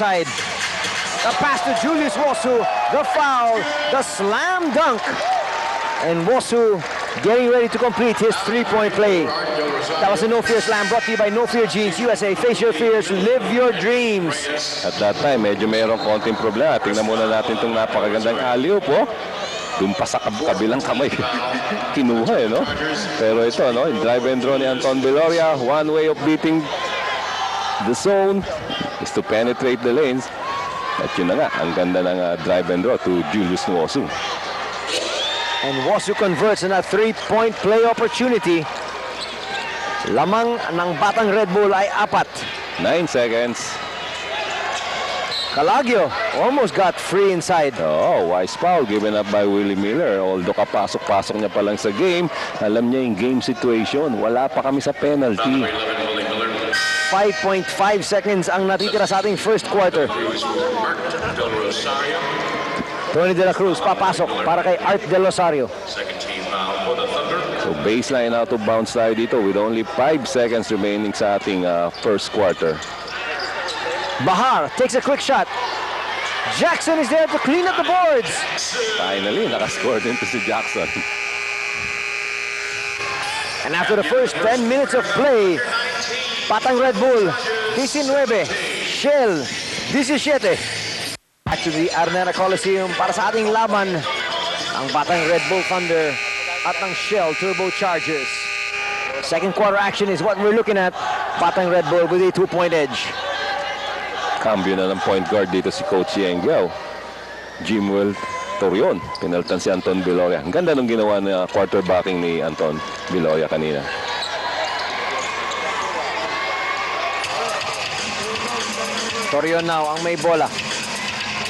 side. The pass to Julius Wosu, the foul, the slam dunk. And Wosu getting ready to complete his three-point play. That was a No Fear slam brought to you by No Fear Jeans USA. Face your fears, live your dreams. At that time, medyo mayroong konting problema. Tingnan muna natin itong napakagandang alley-oop, oh. Doon pa sa kabilang kamay. Kinuha, no? Pero ito, no? Yung drive and draw ni Anton Viloria. One way of beating the zone is to penetrate the lanes. At yun na nga, ang ganda ng drive and draw to Julius Wosu. And Wosu converts on a three-point play opportunity. Lamang ng Batang Red Bull ay 4. 9 seconds. Calagio almost got free inside. Oh, wise foul given up by Willie Miller. Although kapasok-pasok niya pa lang sa game, alam niya yung game situation. Wala pa kami sa penalty. 5.5 seconds ang natitira sa ating first quarter. Tony De La Cruz papasok para kay Art Del Rosario. So baseline out of bounds tayo dito with only 5 seconds remaining sa ating first quarter. Bahar takes a quick shot. Jackson is there to clean up the boards. Finally, nakascore din to si Jackson. And after the first 10 minutes of play, Batang Red Bull, 19, Shell, 17. Back to the Arnera Coliseum para sa ating laban, ang Batang Red Bull Thunder at ang Shell Turbochargers. Second quarter action is what we're looking at. Batang Red Bull with a 2-point edge. Cambio na ng point guard dito si Coach Yengyao. Jimwell Torion, pinaltan si Anton Viloria. Ang ganda nung ginawa na quarterbacking ni Anton Viloria kanina. Torion now ang may bola.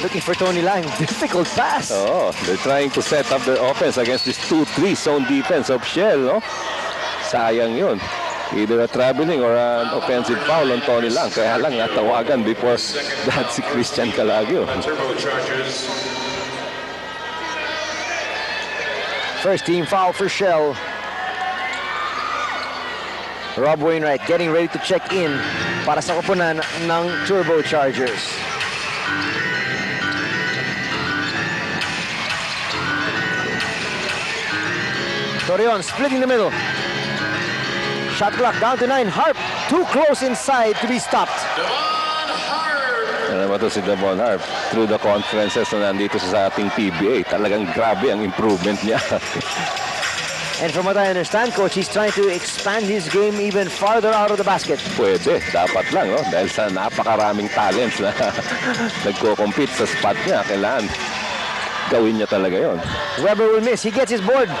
Looking for Tony Lang. Difficult pass. Oh, they're trying to set up their offense against this 2-3 zone defense of Shell, no? Sayang yun. Either a traveling or an offensive foul on Tony Lang. Kaya lang natawagan before that si Christian Calagio. First team foul for Shell. Rob Wainwright getting ready to check in para sa koponan ng Turbochargers. Torion split in the middle. Shot clock down to 9. Harp too close inside to be stopped. Ano ba ito si Devon Harp? Through the conferences na nandito sa ating PBA, talagang grabe ang improvement niya. And from what I understand, Coach, he's trying to expand his game even farther out of the basket. Pwede, dapat lang, no? Dahil sa napakaraming talents na nagko-compete sa spot niya, kailangan gawin niya talaga yon. Weber will miss. He gets his board.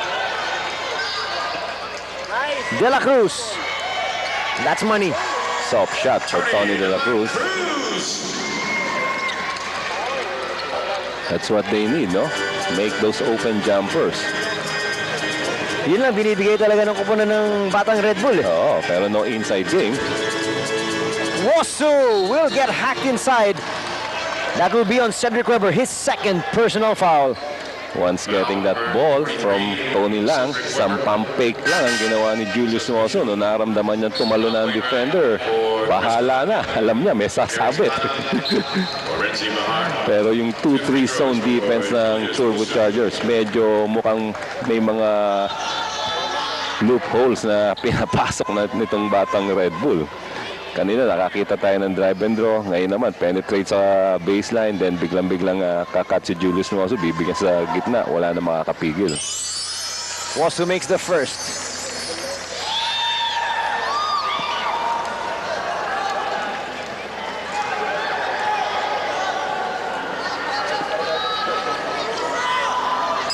De La Cruz. That's money. Soft shot for Tony De La Cruz. That's what they need, no? Make those open jumpers. Yun lang, binibigay talaga ng kupunan ng Batang Red Bull. Oo, pero no inside game. Wosu will get hacked inside. That will be on Cedric Weber, his second personal foul. Once getting that ball from Tony Lang, some pump fake lang ang ginawa ni Julius Wosu. No, naramdaman niya tumalo na ang defender. Bahala na. Alam niya, may sasabit. Pero yung 2-3 zone defense ng Turbochargers, medyo mukhang may mga loopholes na pinapasok na nitong Batang Red Bull. Kanina nakakita tayo ng drive and draw. Ngayon naman, penetrate sa baseline. Then biglang-biglang kakat si Julius Wosu. Bibigyan sa gitna. Wala na makakapigil. Wosu makes the first.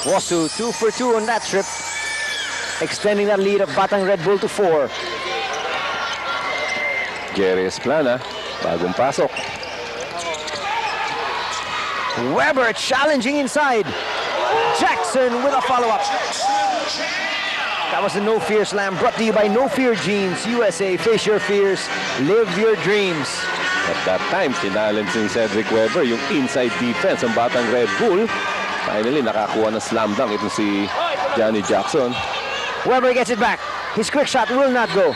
Wosu 2 for 2 on that trip. Extending that lead of Batang Red Bull to 4. Jerry Esplana, bagong pasok. Weber challenging inside. Jackson with a follow-up. That was a No Fear slam brought to you by No Fear Jeans USA. Face your fears, live your dreams. At that time, sinalens ni Cedric Weber yung inside defense ng Batang Red Bull. Finally, nakakuha ng slam dunk ito si Johnny Jackson. Weber gets it back. His quick shot will not go.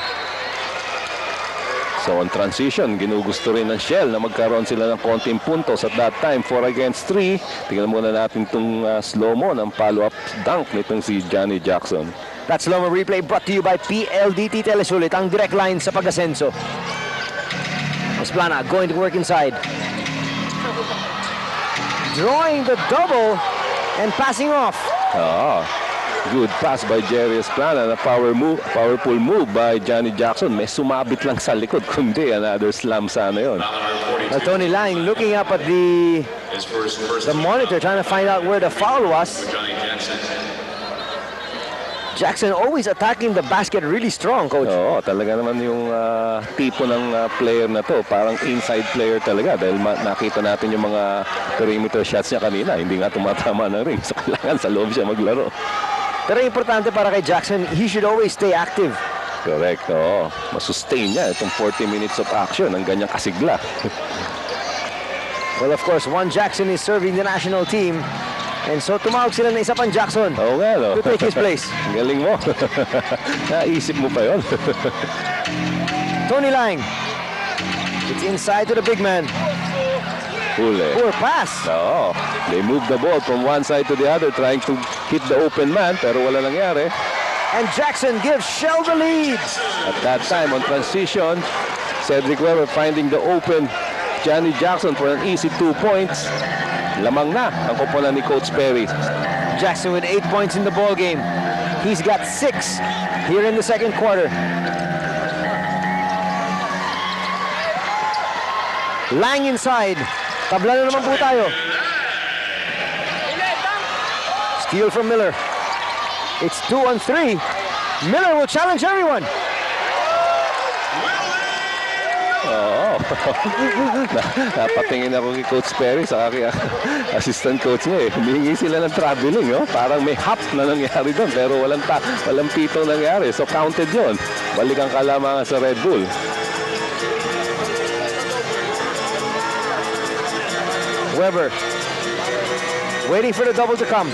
So on transition, ginugusto rin ng Shell na magkaroon sila ng konting puntos at that time, 4 against 3. Tingnan muna natin itong slow-mo ng follow-up dunk nitong si Johnny Jackson. That slow-mo replay brought to you by PLDT Telesulit, ang direct line sa pag-asenso. Esplana going to work inside. Drawing the double and passing off. Good pass by Jerry Esplana. Na powerful move by Johnny Jackson. May sumabit lang sa likod, kundi another slam sana yun. Tony Lang looking up at the monitor, trying to find out where the foul was. Jackson always attacking the basket really strong, Coach. Oo, talaga naman yung tipo ng player na to. Parang inside player talaga dahil nakita natin yung mga perimeter shots niya kanina. Hindi nga tumatama ng ring. So kailangan sa loob siya maglaro. Pero importante para kay Jackson, he should always stay active. Correct, oo. Masustain niya itong 40 minutes of action ng ganyang kasigla. Well, of course, one Jackson is serving the national team. And so tumawag sila na isa pang Jackson Oo nga, no? to take his place. Galing mo. Naisip mo pa yun. Tony Lang. It's inside to the big man. Huli. Poor pass. Oo. They move the ball from one side to the other trying to hit the open man pero wala nangyari. And Jackson gives Shell the lead. At that time on transition, Cedric Weber finding the open Johnny Jackson for an easy 2 points. Lamang na ang koponan ni Coach Perry. Jackson with 8 points in the ball game. He's got 6 here in the second quarter. Lang inside. Tabla na naman po tayo. Steal from Miller. It's 2-on-3. Miller will challenge everyone. Napatingin ako kay Coach Perry sa aking assistant coach niya eh. Humingi sila ng traveling, no? Parang may hop na nangyari doon pero walang pitong nangyari. So counted yon. Balik ang kalamangan sa Red Bull. Weber waiting for the double to come.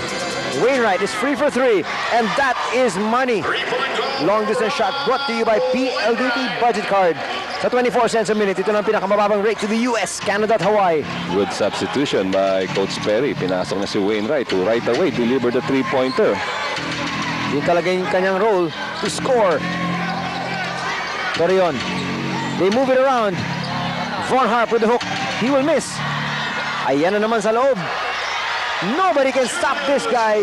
Wainwright is free for 3, and that is money. Long distance shot brought to you by PLDT Budget Card. Sa 24 cents a minute, ito na ang pinakamababang rate to the US, Canada at Hawaii. Good substitution by Coach Perry. Pinasok na si Wainwright to right away deliver the 3-pointer. Yun talaga yung kanyang role to score. Pero yun, they move it around. Von Harp with the hook. He will miss. Ayan na naman sa loob. Nobody can stop this guy.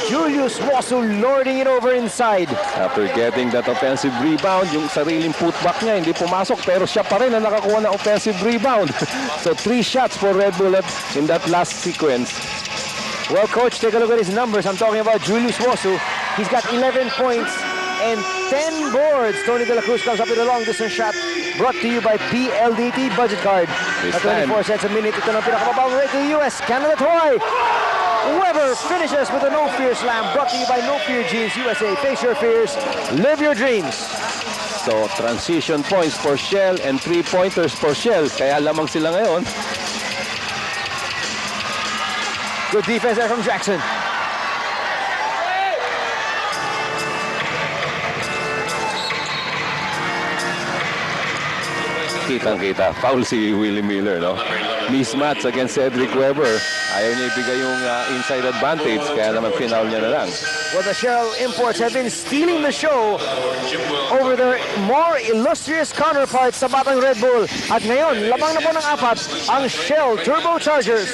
Julius Wosu lording it over inside. After getting that offensive rebound, yung sariling putback niya hindi pumasok pero siya pa rin ang nakakuha ng offensive rebound. So 3 shots for Red Bull in that last sequence. Well, Coach, take a look at his numbers. I'm talking about Julius Wosu. He's got 11 points and 10 boards. Tony De La Cruz comes up with a long distance shot brought to you by PLDT Budget Card. This At 24 cents a minute, ito na ang pinakamabawang rate to the US, Canada at Hawaii. Weber finishes with a No Fear slam brought to you by No Fear Jeans USA. Face your fears, live your dreams. So transition points for Shell and 3-pointers for Shell. Kaya lamang sila ngayon. Good defense there from Jackson. Kitang-kita. Foul si Willie Miller, no? Mismatch against Cedric Weber. Ayaw niya ibigay yung inside advantage, kaya naman final niya na lang. Well, the Shell imports have been stealing the show over their more illustrious counterparts sa Batang Red Bull. At ngayon, labang na po ng 4 ang Shell Turbochargers.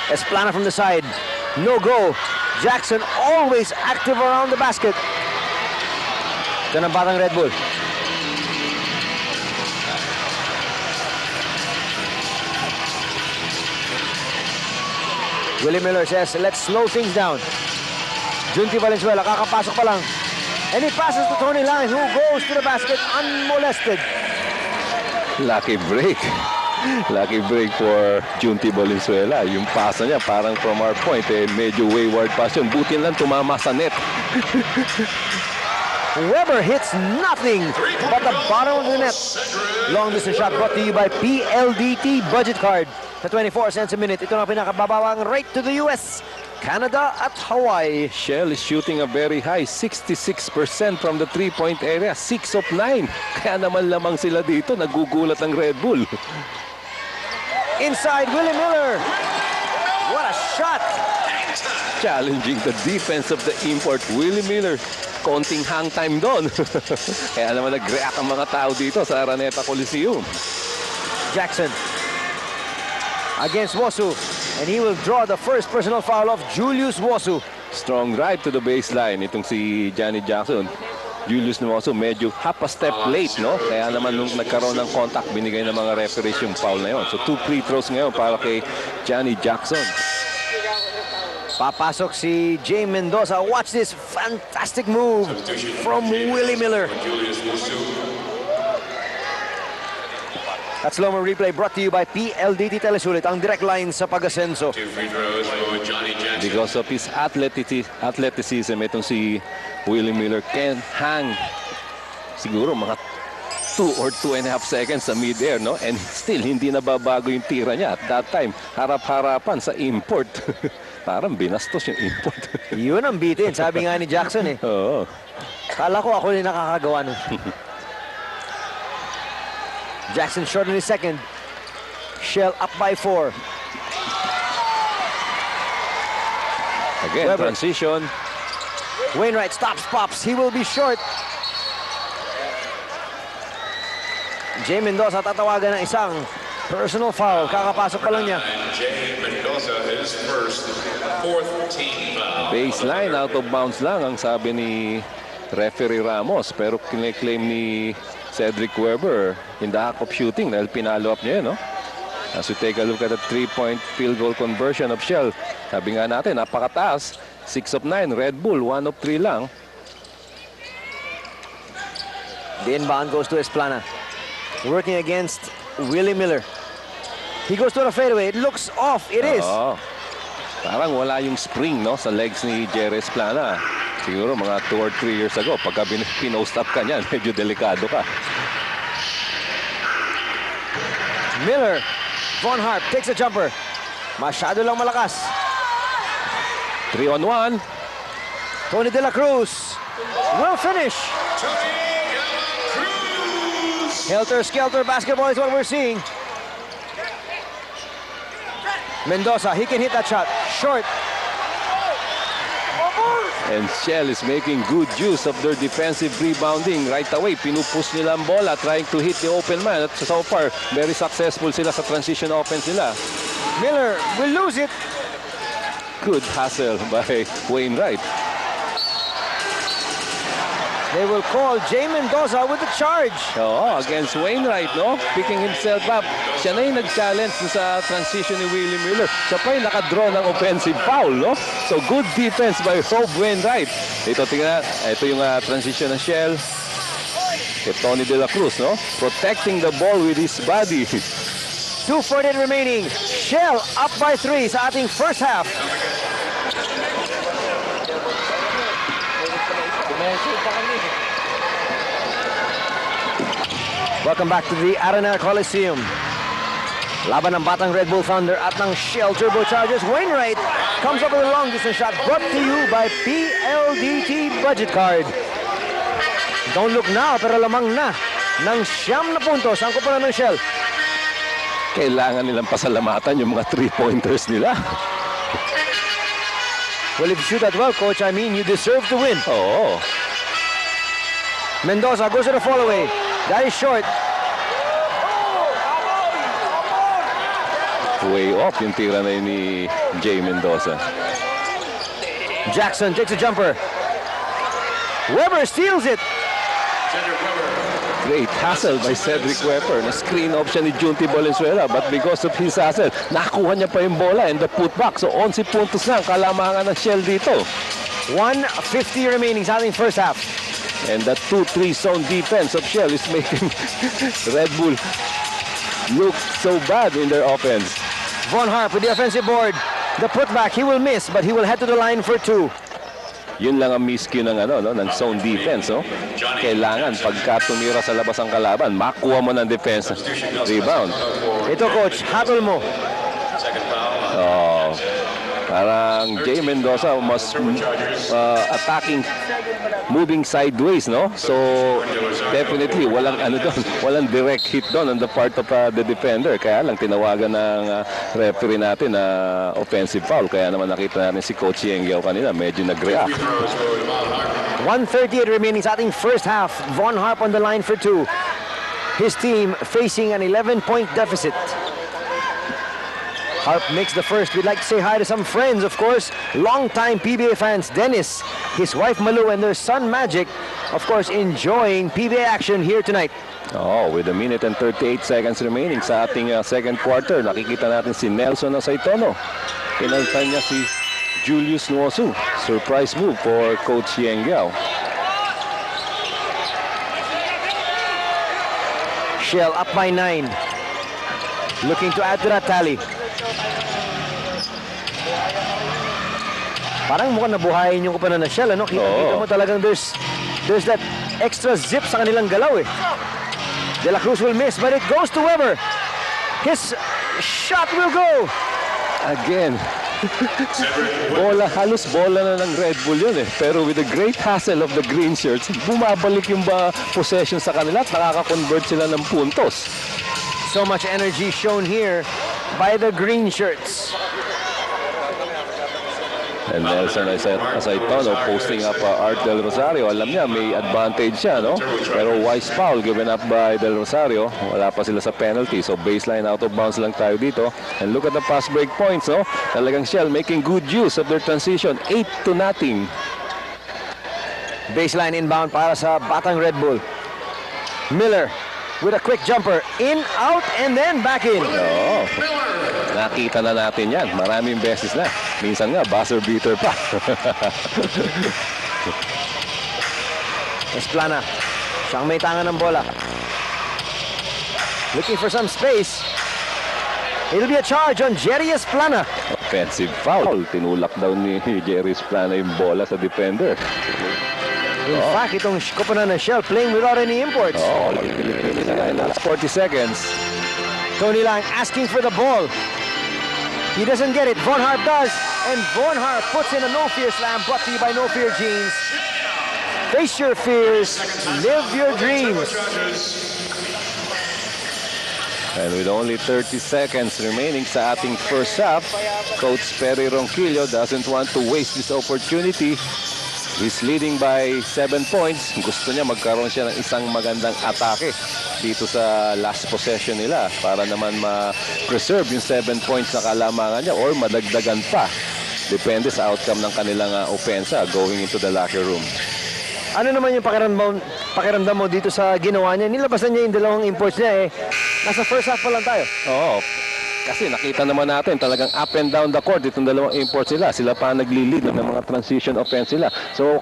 Esplana from the side. No go. Jackson always active around the basket. Ito ng Batang Red Bull. Willie Miller says, let's slow things down. Junti Valenzuela, kakapasok pa lang. And he passes to Tony Lang, who goes to the basket unmolested. Lucky break. Lucky break for Junti Valenzuela. Yung pasa niya parang from our point, medyo wayward pass yun. Buti lang tumama sa net. Weber hits nothing but the bottom of the net. Long distance shot brought to you by PLDT Budget Card. Sa 24 cents a minute, ito na pinakababawang rate to the US, Canada at Hawaii. Shell is shooting a very high 66% from the 3-point area. 6 of 9. Kaya naman lamang sila dito. Nagugulat ang Red Bull. Inside, Willie Miller. What a shot! Challenging the defense of the import. Willie Miller. Konting hang time doon. Kaya naman nag-react ang mga tao dito sa Araneta Coliseum. Jackson against Wosu, and he will draw the first personal foul of Julius Wosu. Strong drive to the baseline. Itong si Johnny Jackson. Julius Wosu medyo half a step late, no? Kaya naman nung nagkaroon ng contact, binigay ng mga referees yung foul na yun. So 2 free throws ngayon para kay Johnny Jackson. Papasok si Jay Mendoza. Watch this fantastic move from Willie Miller. That slow-mo replay brought to you by PLDT Telesulit, ang direct line sa pag-asenso. Because of his athleticism, itong si Willie Miller can hang siguro mga 2 or 2.5 seconds sa mid-air, no? And still, hindi nababago yung tira niya. At that time, harap-harapan sa import. Parang binastos yung import. Yun ang bitin, sabi nga ni Jackson eh. Oo. Kala ko ako yung nakakagawa nun. Jackson short in his second. Shell up by 4. Again, Weber. transition. Wainwright stops, pops. He will be short. Jay Mendoza tatawagan ng isang personal foul. Kakapasok pa lang niya. Jay Mendoza, his first, 4th team foul. Baseline, out of bounds lang ang sabi ni referee Ramos. Pero kine-claim ni Cedric Weber in the act of shooting dahil pinalo up niya, no? As we take a look at the 3-point field goal conversion of Shell. Sabi nga natin, napakataas. 6 of 9, Red Bull, 1 of 3 lang. The inbound goes to Esplana. Working against Willie Miller. He goes to the fadeaway. It looks off. It is. Oo. Parang wala yung spring, no, sa legs ni Jerry Esplana. Siguro mga 2 or 3 years ago, pagka pinost up ka niyan, medyo delikado ka. Miller. Von Harp takes a jumper. Masyado lang malakas. 3-on-1. Tony De La Cruz will finish. Helter-skelter basketball is what we're seeing. Mendoza, he can hit that shot. Short. And Shell is making good use of their defensive rebounding. Right away, pinupush nila ang bola, trying to hit the open man. At so far, very successful sila sa transition offense nila. Miller will lose it. Good hustle by Wainwright. They will call Jay Mendoza with the charge. Oo, against Wainwright, no? Picking himself up. Siya na yung nag-challenge sa transition ni Willie Miller. Siya pa yung nakadraw ng offensive foul, no? So, good defense by Rob Wainwright. Ito, tingnan. Ito yung transition ng Shell. Kay Tony De La Cruz, no? Protecting the ball with his body. 2:48 remaining. Shell up by 3 sa ating first half. Welcome back to the Arena Coliseum. Laban ng Batang Red Bull Thunder at ng Shell Turbochargers. Wainwright comes up with a long distance shot brought to you by PLDT Budget Card. Don't look now, pero lamang na ng 9 na puntos ang kupunan ng Shell. Kailangan nilang pasalamatan yung mga 3-pointers nila. Well, if you shoot that well, Coach, I mean, you deserve to win. Oo. Mendoza goes to the fall-away. That is short. Way off yung tira na yun ni Jay Mendoza. Jackson takes a jumper. Weber steals it. Great hustle by Cedric Weber. Na-screen off siya ni Junti Valenzuela, but because of his hustle, nakuha niya pa yung bola and the putback. So 11 puntos na ang kalamangan ng Shell dito. 1:50 remaining sa ating first half. And that 2-3 zone defense of Shell is making Red Bull look so bad in their offense. Von Harp with the offensive board. The putback, he will miss, but he will head to the line for 2. Yun lang ang miscue ng ng zone defense, no? Kailangan pagka tumira sa labas ang kalaban, makuha mo ng defense rebound. Ito, Coach, hatol mo. Parang Jay Mendoza mas attacking, moving sideways, no? So, definitely, walang ano doon, walang direct hit doon on the part of the defender. Kaya lang, tinawagan ng referee natin na offensive foul. Kaya naman nakita natin si Coach Yengyao kanina, medyo nag-react. 1:38 remaining sa ating first half. Von Harp on the line for two. His team facing an 11-point deficit. Harp makes the first. We'd like to say hi to some friends, of course. Longtime PBA fans, Dennis, his wife Malu, and their son Magic, of course, enjoying PBA action here tonight. Oh, with 1 minute and 38 seconds remaining sa ating second quarter, nakikita natin si Nelson Saitono. Pinaltan niya si Julius Nwosu. Surprise move for Coach Yengyao. Shell up by 9. Looking to add to that tally. Parang mukhang nabuhayin yung kupanan na Shell, ano? Kita mo talagang there's that extra zip sa kanilang galaw, eh. De La Cruz will miss, but it goes to Weber. His shot will go. Again. Bola, halos bola na ng Red Bull yun, eh. Pero with the great hassle of the green shirts, bumabalik yung possession sa kanila at nakaka-convert sila ng puntos. So much energy shown here by the green shirts. And Nelson Saitono posting up Art Del Rosario. Alam niya, may advantage siya, no? Pero wise foul given up by Del Rosario. Wala pa sila sa penalty. So baseline out of bounds lang tayo dito. And look at the pass break points, no? Talagang Shell making good use of their transition. 8-0. Baseline inbound para sa Batang Red Bull. Miller with a quick jumper. In, out, and then back in. Oo. Nakita na natin yan. Maraming beses na. Minsan nga, buzzer beater pa. Esplana. Siyang may tangan ng bola. Looking for some space. It'll be a charge on Jerry Esplana. Offensive foul. Tinulak daw ni Jerry Esplana yung bola sa defender. In fact, itong koponan ng Shell playing without any imports. Oh, last 40 seconds. Tony Lang asking for the ball. He doesn't get it. Von Harp does. And Von Harp puts in a No Fear slam brought to you by No Fear Jeans. Face your fears. Live your dreams. And with only 30 seconds remaining sa ating first half, Coach Perry Ronquillo doesn't want to waste this opportunity. He's leading by 7 points. Gusto niya magkaroon siya ng isang magandang atake dito sa last possession nila para naman ma-preserve yung 7 points na kalamangan niya or madagdagan pa. Depende sa outcome ng kanilang opensa going into the locker room. Ano naman yung pakiramdam mo dito sa ginawa niya? Nilabasan niya yung dalawang imports niya, eh. Nasa first half pa lang tayo. Oo. Kasi nakita naman natin talagang up and down the court itong dalawang imports nila. Sila pa naglilid ng mga transition offense nila. So,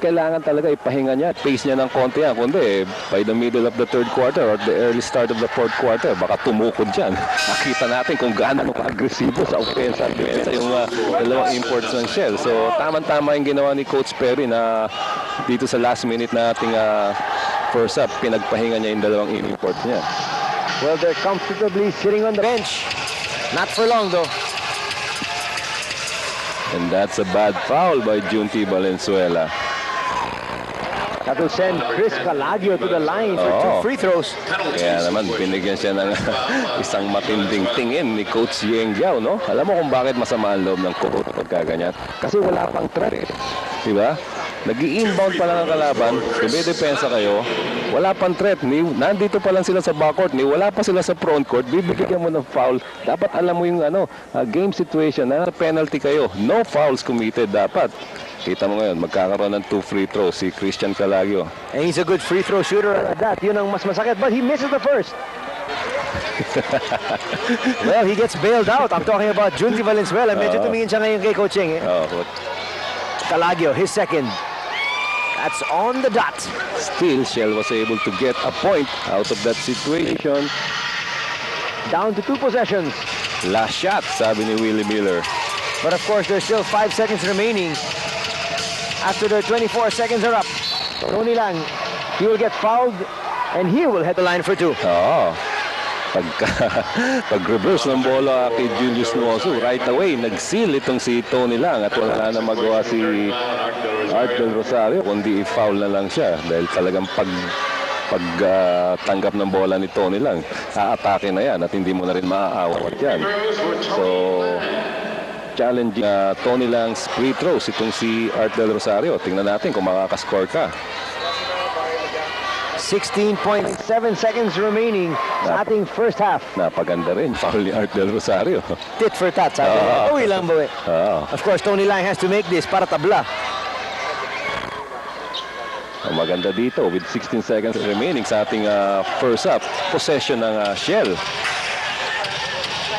kailangan talaga ipahinga niya at pace niya ng konti yan. Kundi, by the middle of the third quarter or the early start of the fourth quarter, baka tumukod dyan. Nakita natin kung gaano ka-agresibo sa offense at defense yung dalawang imports ng Shell. So, tamang-tama yung ginawa ni Coach Perry na dito sa last minute na ating first up, pinagpahinga niya yung dalawang imports niya. Well, they're comfortably sitting on the bench. Not for long, though. And that's a bad foul by Junti Valenzuela. That will send Chris Calagio to the line for 2 free throws. Kaya naman, binigyan siya ng isang matinding tingin ni Coach Yengyao, no? Alam mo kung bakit masama ang loob ng coach pagka ganyan? Kasi wala pang threat, diba? Nag-i-inbound pa lang ang kalaban, dumidepensa kayo, wala pang threat, nandito pa lang sila sa backcourt, wala pa sila sa frontcourt, bibigyan mo ng foul. Dapat alam mo yung game situation, na penalty kayo, no fouls committed dapat. Kita mo ngayon, magkakaroon ng 2 free throws si Christian Calagio. And he's a good free throw shooter at that. Yun ang mas masakit, but he misses the first. Well, he gets bailed out. I'm talking about Junti Valenzuela. Medyo tumingin siya ngayon kay Coaching. Calagio, his second. That's on the dot. Still, Shell was able to get a point out of that situation. Down to 2 possessions. Last shot, sabi ni Willie Miller. But of course, there's still 5 seconds remaining. After the 24 seconds are up, Tony Lang, he will get fouled and he will head the line for 2. Oo. Pag-reverse ng bola kay Julius Nuoso, right away, nag-seal itong si Tony Lang at wala na magawa si Art Del Rosario, kundi i-foul na lang siya dahil talagang pagtanggap ng bola ni Tony Lang, aatake na yan at hindi mo na rin maaawat yan. So, challenge Tony Lang's free throws itong si Art Del Rosario. Tingnan natin kung makakascore ka. 16.7 seconds remaining sa ating first half. Napaganda rin, foul ni Art Del Rosario. Tit for tat, sabi. Uwi lang ba? Of course, Tony Lang has to make this para tabla. Ang maganda dito with 16 seconds remaining sa ating first half. Possession ng Shell.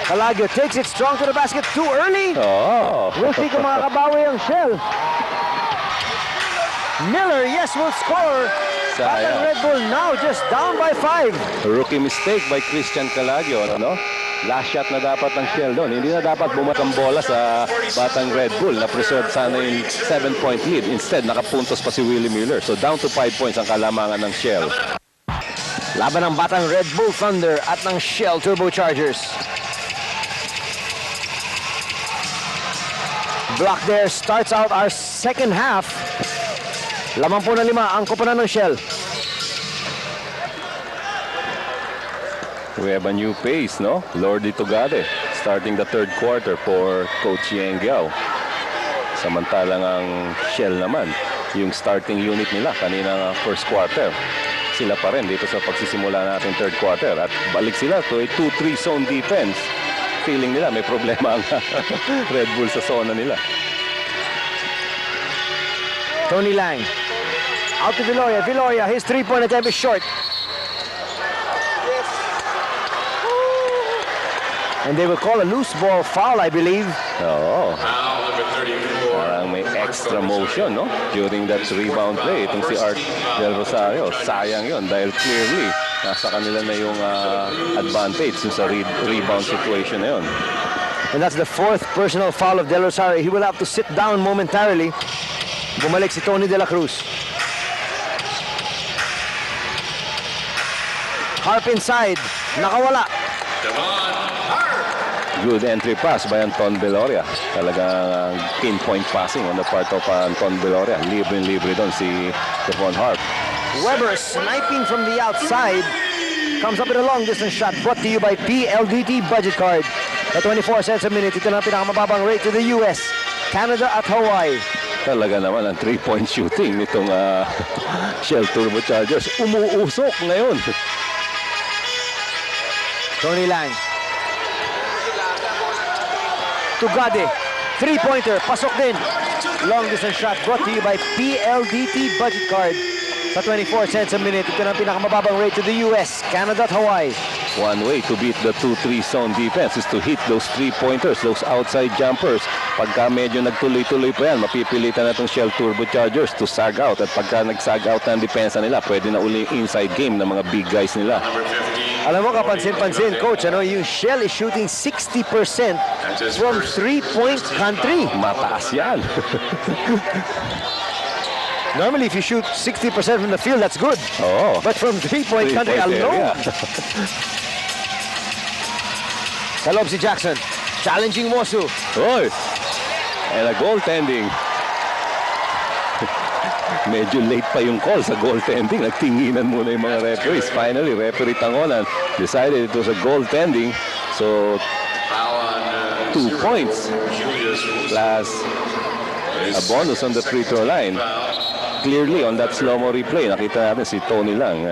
Calagio takes it strong to the basket too early. We'll see kung makakabawi ang Shell. Miller, yes, will score. Batang Red Bull now just down by 5. Rookie mistake by Christian Calagio. Ano? Last shot na dapat ng Shell doon. Hindi na dapat bumatang bola sa Batang Red Bull na preserve sana yung 7-point lead. Instead, nakapuntos pa si Willie Miller. So down to 5 points ang kalamangan ng Shell. Laban ng Batang Red Bull Thunder at ng Shell Turbochargers. Block there starts out our second half. 15 ang koponan ng Shell. We have a new pace, no? Lordy Tugade starting the third quarter for Coach Yang Giao. Samantalang ang Shell naman, yung starting unit nila kanina first quarter. Sila pa rin dito sa pagsisimula natin third quarter. At balik sila to a 2-3 zone defense. Feeling nila may problema ang Red Bull sa zona nila. Tony Lang. Out to Viloria. Viloria, his three-point attempt is short. And they will call a loose ball foul, I believe. Oo. Foul number 34. Parang may extra motion, no? During that rebound play. Itong si Art Del Rosario. Sayang yon dahil clearly nasa kanila na yung advantage sa rebound situation na yon. And that's the fourth personal foul of Del Rosario. He will have to sit down momentarily. Bumalik si Tony De La Cruz. Harp inside. Nakawala. Good entry pass by Anton Beloria. Talagang pinpoint passing on the part of Anton Beloria. Libre doon si Devon Harp. Weber sniping from the outside. Comes up with a long distance shot brought to you by PLDT Budget Card. At 24 cents a minute, ito na ang pinakamababang rate to the US, Canada at Hawaii. Talaga naman ang 3-point shooting nitong Shell Turbochargers. Umuusok ngayon. Tony Lang. Tugade. Three-pointer. Pasok din. Long distance shot brought to you by PLDT Budget Card. Sa 24 cents a minute, ito na ang pinakamababang rate to the US, Canada at Hawaii. One way to beat the 2-3 zone defense is to hit those three-pointers, those outside jumpers. Pagka medyo nagtuloy-tuloy pa yan, mapipilitan na itong Shell Turbochargers to sag out. At pagka nag-sag out na ang depensa nila, pwede na uli inside game ng mga big guys nila. Alam mo, kapansin-pansin, Coach, yung Shell is shooting 60% from three-point country. Mataas yan. Normally, if you shoot 60% from the field, that's good. Oo. But from three-point country alone. Sa loob si Jackson. Challenging Wosu. Oy! And a goaltending. Medyo late pa yung call sa goaltending. Nagtinginan muna yung mga referees. Finally, referee Tangonan decided it was a goaltending. So, 2 points plus a bonus on the free throw line. Clearly, on that slow-mo replay, nakita natin si Tony Lang.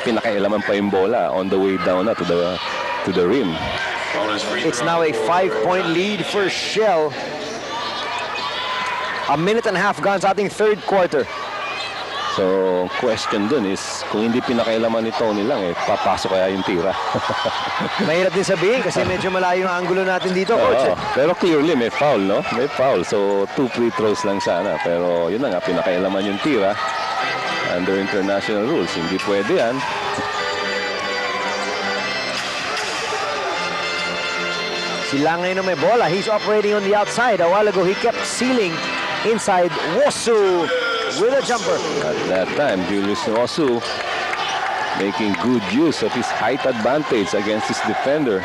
Pinakailaman pa yung bola on the way down na to the rim. It's now a 5-point lead for Shell. A minute and a half gone sa ating third quarter. So, question dun is, kung hindi pinakailaman ni Tony Lang, papasok kaya yung tira. Mahirap din sabihin kasi medyo malayo ang angulo natin dito, Coach. Pero clearly, may foul, no? May foul. So, 2 free throws lang sana. Pero yun na nga, pinakailaman yung tira. Under international rules, hindi pwede yan. Si Lang ngayon na may bola. He's operating on the outside. A while ago, he kept sealing inside. Wosu with a jumper. At that time, Julius Wosu making good use of his height advantage against his defender.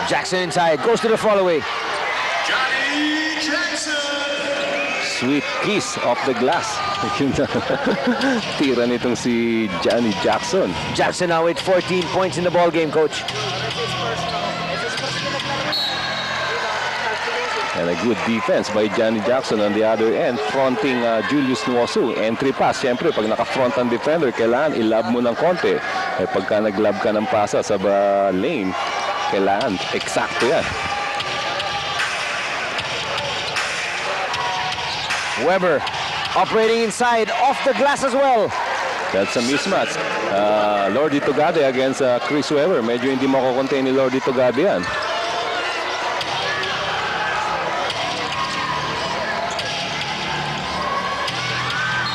Jackson inside, goes to the follow-away. Johnny Jackson. Sweet kiss off the glass. Tira nitong si Johnny Jackson. Jackson now with 14 points in the ball game, coach. And a good defense by Johnny Jackson on the other end, fronting Julius Nwosu. Entry pass, siyempre, pag naka-front ang defender, kailangan i-lob mo ng konti. Eh, pagka nag-lob ka ng pasa sa lane, kailangan eksakto yan. Weber operating inside, off the glass as well. That's a mismatch. Lordy Tugade against Chris Weber. Medyo hindi makukontain ni Lordy Tugade yan.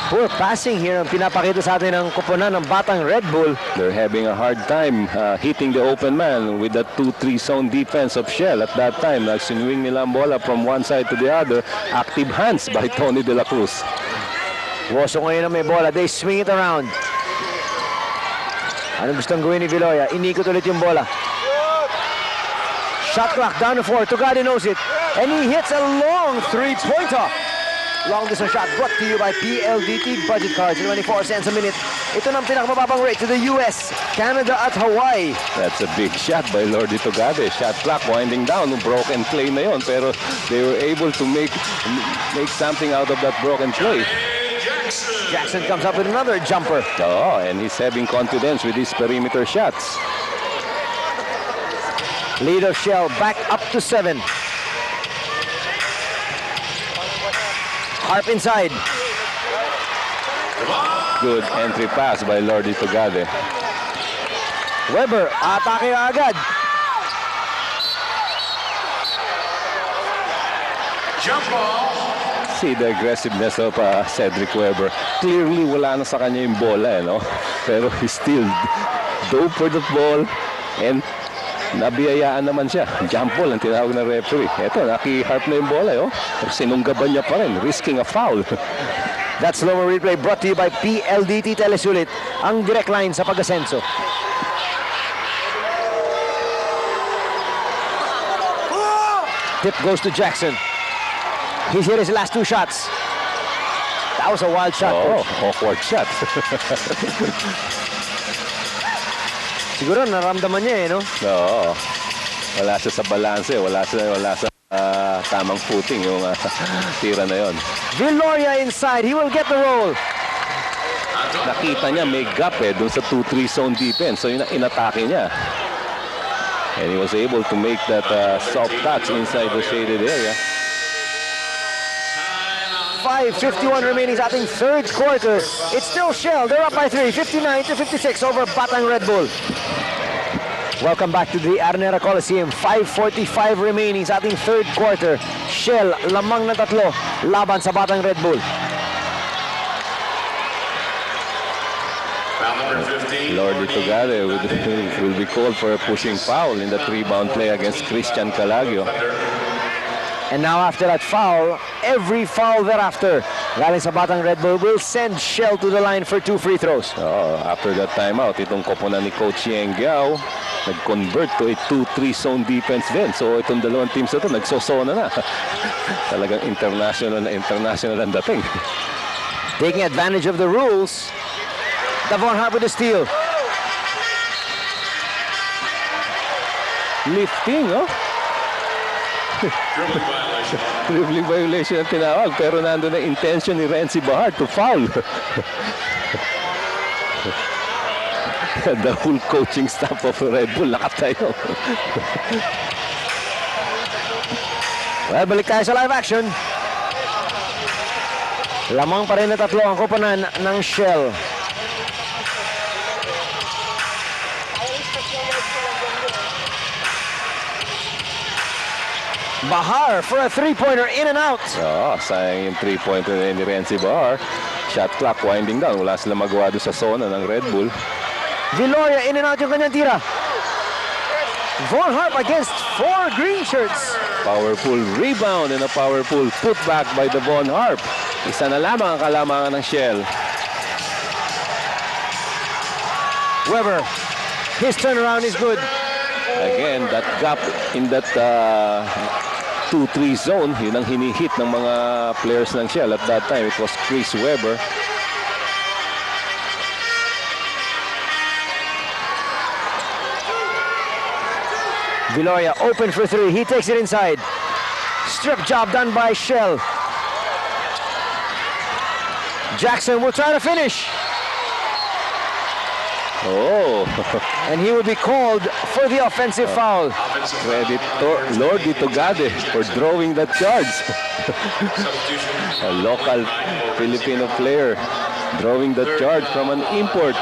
Poor passing here ang pinapakita sa atin ng koponan ng Batang Red Bull. They're having a hard time hitting the open man with the 2-3 zone defense of Shell. At that time, nagsinuwing nila ang bola from one side to the other. Active hands by Tony De La Cruz. Woso ngayon na may bola, they swing it around. Anong gustong gawin ni Viloria? Inikot ulit yung bola. Shot clock down to 4. Tugade knows it. And he hits a long three-pointer. Long distance shot brought to you by PLDT Budget Cards. 24 cents a minute. Ito ng pinakamababang rate to the US, Canada at Hawaii. That's a big shot by Lordy Tugade. Shot clock winding down. Broken play na yon. Pero they were able to make something out of that broken play. Jackson comes up with another jumper. Oh, and he's having confidence with his perimeter shots. Lead of Shell back up to 7. Harp inside. Good entry pass by Lordy Tugade. Weber, atake agad. Jump ball. See the aggressiveness of Cedric Weber. Clearly, wala na sa kanya yung bola, no? Pero he still dove for the ball and nabiyayaan naman siya. Jump ball ang tinawag ng referee. Eto, naki-harp na yung bola, oh. Pero sinunggaban niya pa rin, risking a foul. That slow-mo replay brought to you by PLDT Telesulit, ang direct line sa pag-asenso. Tip goes to Jackson. He's hit his last 2 shots. That was a wild shot. Oh, Coach. awkward shot. Siguro naramdaman niya no? Oo. Wala siya sa balance, wala sa tamang footing yung tira na yon. Viloria inside, he will get the roll. Nakita niya may gap dun sa 2-3 zone defense. So yun ang inatake niya. And he was able to make that soft touch inside the shaded area. 5:51 remaining sa ating third quarter. It's still Shell. They're up by 3, 59-56 over Batang Red Bull. Welcome back to the Arnera Coliseum. 5:45 remaining sa ating third quarter. Shell, lamang na 3 laban sa Batang Red Bull. Foul number 15. Lordy Tugade will be called for a pushing foul in the 3-bound play against Christian Calagio. And now after that foul, every foul thereafter, galing sa Batang Red Bull, will send Shell to the line for 2 free throws. After that timeout, itong koponan ni Coach Yeng Giao nag-convert to a 2-3 zone defense din. So itong dalawang teams na ito, nagsosona na. Talagang international ang dating. Taking advantage of the rules, Davon Harp with the steal. Lifting, oh. Dribbling violation. Dribbling violation ang tinawag, pero nandun na intention ni Renzi Bahar to foul. The whole coaching staff of Red Bull nakatayo. Well, balik tayo sa live action. Lamang pa rin na 3 ang koponan ng Shell. Bahar for a 3-pointer, in and out. Sayang yung 3-pointer ni Renzi Bahar. Shot clock winding down. Wala sila magawa doon sa zona ng Red Bull. Viloria, in and out yung kanyang tira. Von Harp against 4 green shirts. Powerful rebound and a powerful putback by the Von Harp. Isa na lamang ang kalamangan ng Shell. Weber, his turnaround is good. Again, that gap in that 2-3 zone, yun ang hinihit ng mga players ng Shell. At that time, it was Chris Weber. Viloria open for three. He takes it inside. Strip job done by Shell. Jackson will try to finish. Oh, And he will be called for the offensive foul. credit to Lordy Tugade for drawing that charge. A local Filipino player drawing the charge from an import.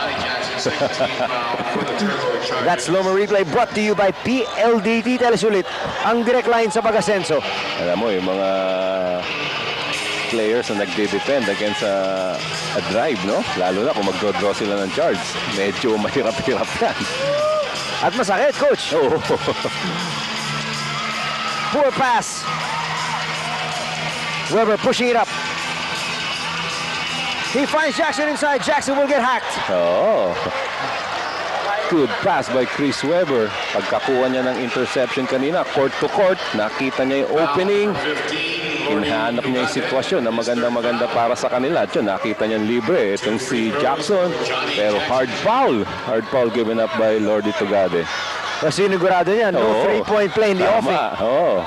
That's Loma Replay brought to you by PLDT. Telesulit, ang direct line sa pag-asenso. Alam mo, yung mga players na nagde-defend against a drive, no? Lalo na kung mag-draw sila ng charge. Medyo mahirap-hirap yan. At masakit, coach. Oh. Poor pass. Weber pushing it up. He finds Jackson inside. Jackson will get hacked. Oh. Good pass by Chris Weber. Pagkakuha niya ng interception kanina, court to court, nakita niya yung opening. Hinahanap niya yung sitwasyon na maganda-maganda para sa kanila. At yun, nakita niya libre. Itong si Jackson. Pero hard foul. Hard foul given up by Lordy Tugade. Kasi sinigurado niya, no Oo. three-point play in the offing. Tama. Oh.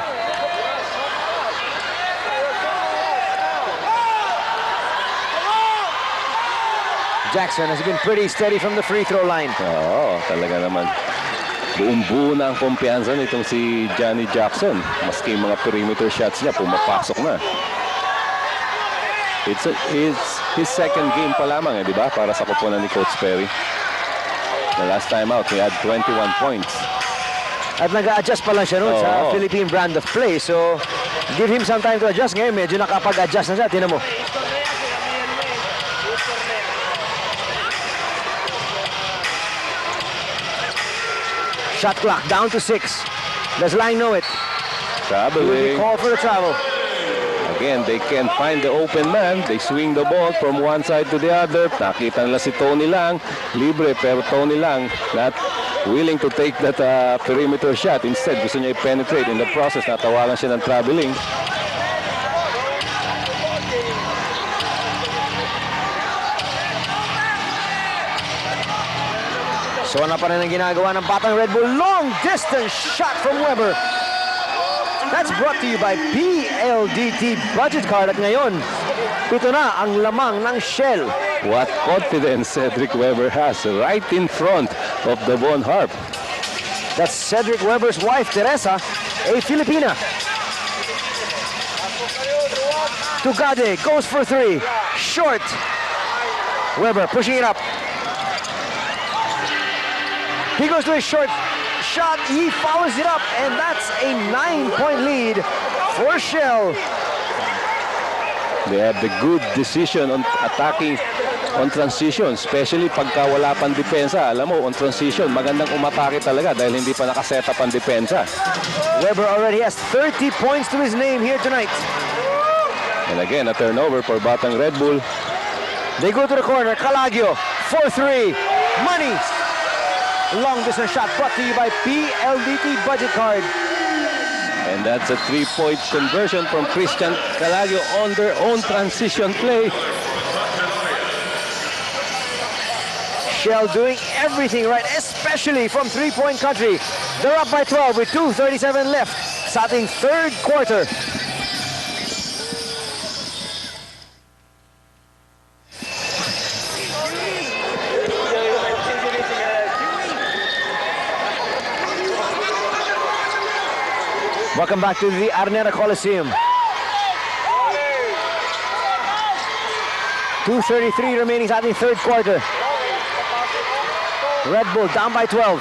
Jackson has been pretty steady from the free throw line. Oo, talaga naman. Buong-buo na ang kumpiyansa nitong si Johnny Jackson. Maski yung mga perimeter shots niya, pumapasok na. It's his second game pa lamang, di ba? Para sa kupunan ni Coach Perry. The last time out, he had 21 points. At nag-a-adjust pa lang siya noon sa Oo. Philippine brand of play. So, give him some time to adjust. Ngayon, medyo nakapag-adjust na siya. Tinan mo. Shot clock down to 6. Does Lang know it? He will be Traveling. called for the travel. Again, they can't find the open man. They swing the ball from one side to the other. Nakita nila si Tony Lang. Libre, pero Tony Lang not willing to take that perimeter shot. Instead, gusto niya i-penetrate. In the process, natawagan siya ng traveling. So na pa rin ang ginagawa ng Batang Red Bull. Long distance shot from Weber. That's brought to you by PLDT Budget Card. At ngayon, ito na ang lamang ng Shell. What confidence Cedric Weber has right in front of the Von Harp. That's Cedric Weber's wife, Teresa, a Filipina. Tugade goes for three. Short. Weber pushing it up. He goes to a short shot. He follows it up, and that's a 9-point lead for Shell. They have the good decision on attacking on transition, especially pagka wala pang depensa. Alam mo, on transition, magandang umatake talaga dahil hindi pa nakaset up ang depensa. Weber already has 30 points to his name here tonight. And again, a turnover for Batang Red Bull. They go to the corner. Calagio, 4-3. Money. Long distance shot brought to you by PLDT Budget Card. And that's a three-point conversion from Christian Calagio on their own transition play. Shell doing everything right, especially from three-point country. They're up by 12 with 2:37 left sa ating third quarter. Welcome back to the Arnera Coliseum. 2:33 remaining sa ating third quarter. Red Bull down by 12.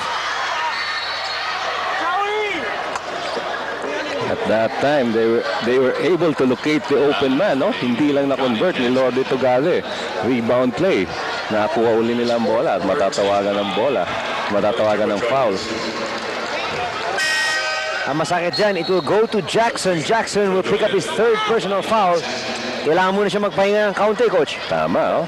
At that time, they were able to locate the open man, no? Hindi lang na-convert ni Lordy Tugade. Rebound play. Nakuha uli nila ang bola at matatawagan ng bola. Matatawagan ng foul. Ang masakit dyan, it will go to Jackson. Jackson will pick up his third personal foul. Kailangan muna siya magpahinga ng kaunti, coach. Tama, oh.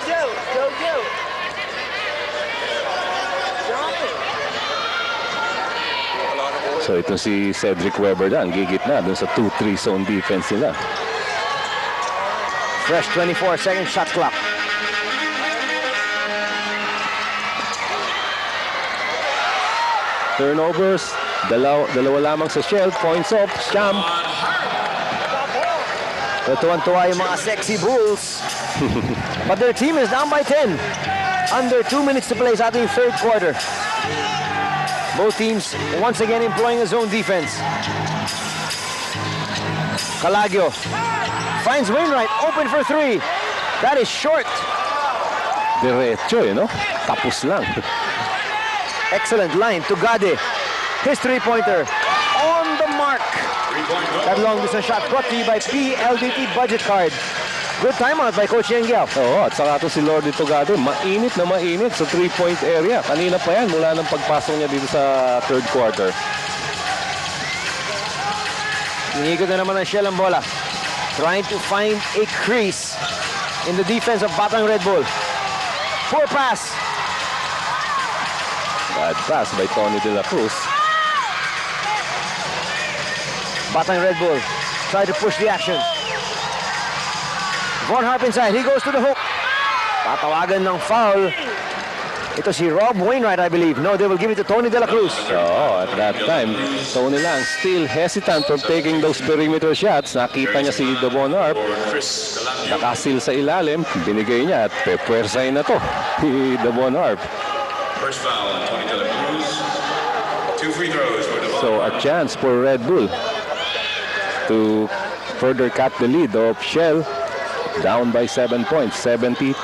So ito si Cedric Weber na, ang gigit na dun sa 2-3 zone defense nila. Fresh 24-second shot clock. Turnovers, dalawa lamang sa Shell, points off, Sham. Tuwan-tuwa yung mga sexy Bulls. But their team is down by 10. Under 2 minutes to play sa ating third quarter. Both teams once again employing a zone defense. Calagio finds Wainwright open for three. That is short. Diretso, no? Tapos lang. Excellent line to Gade. His three-pointer on the mark. That long distance shot brought to you by PLDT Budget Card. Good timeout by Coach Yengiao. Oo, at saka ito si Lordy Tugade, mainit na mainit sa 3-point area. Kanina pa yan, mula ng pagpasok niya dito sa third quarter. Inigot na naman ang Shell ang bola. Trying to find a crease in the defense of Batang Red Bull. Poor pass. Bad pass by Tony De La Cruz. Batang Red Bull try to push the action. Von Harp inside. He goes to the hook. Tatawagan ng foul. Ito si Rob Wainwright, I believe. No, they will give it to Tony De La Cruz. So, at that time, Tony lang still hesitant from taking those perimeter shots. Nakita niya si Devon Harp. Nakasil sa ilalim. Binigay niya at pepwersay na to. Devon Harp. First foul on Tony De La Cruz. 2 free throws for Devon. So, a chance for Red Bull to further cut the lead of Shell. Down by 7 points, 70-63.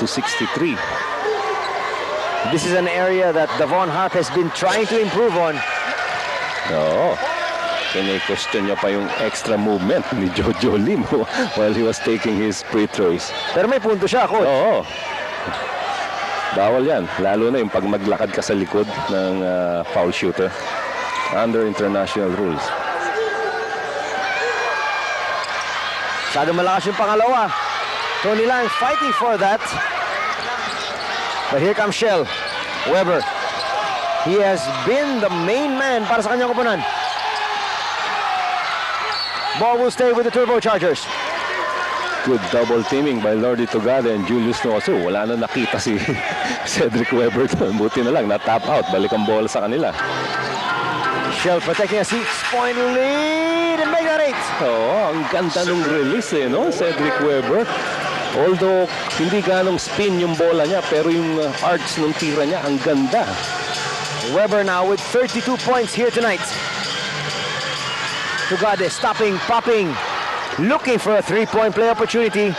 This is an area that Devon Harp has been trying to improve on. Oo. Kini-question niya pa yung extra movement ni Jojo Lim while he was taking his free throws. Pero may punto siya, coach. Oo. Bawal yan. Lalo na yung pag maglakad ka sa likod ng foul shooter. Under international rules. Masyado malakas yung pangalawa. Tony Lang fighting for that. But here comes Shell. Weber. He has been the main man para sa kanyang koponan. Ball will stay with the Turbochargers. Good double teaming by Lordy Tugade and Julius Noasu. Wala na nakita si Cedric Weber doon. Buti na lang, na-tap out. Balik ang bola sa kanila. Shell protecting a 6-point lead and make that 8. Oo, ang ganda nung release no? Cedric Weber. Although, hindi ganong spin yung bola niya, pero yung arcs ng tira niya, ang ganda. Weber now with 32 points here tonight. Tugade stopping, popping, looking for a 3-point play opportunity.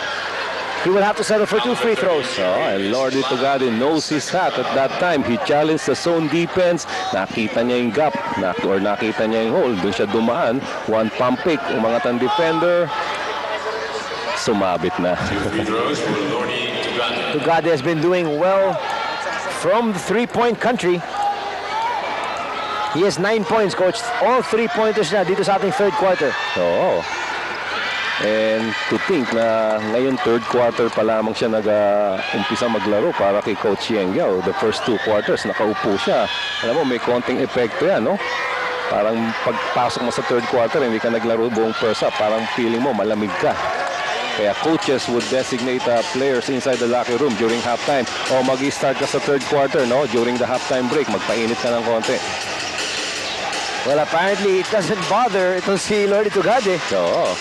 He will have to settle for 2 free throws. And Lordy Tugade knows his hat at that time. He challenged the zone defense. Nakita niya yung gap, or nakita niya yung hole. Doon siya dumaan. One pump pick, umangat ang defender. Sumabit na. 2 free throws for Lordy Tugade. Tugade has been doing well from the 3-point country. He has 9 points, coach. All 3-pointers na dito sa ating third quarter. Oo. And to think na ngayon third quarter pa lamang siya nag-umpisa maglaro para kay Coach Yengiao. The first 2 quarters, nakaupo siya. Alam mo, may konting epekto yan, no? Parang pagpasok mo sa third quarter, hindi ka naglaro buong first half. Parang feeling mo, malamig ka. Kaya coaches would designate players inside the locker room during halftime. O mag-start ka sa third quarter, no? During the halftime break, magpainit ka ng konti. Well, apparently it doesn't bother itong si Lordy Tugade. Oo.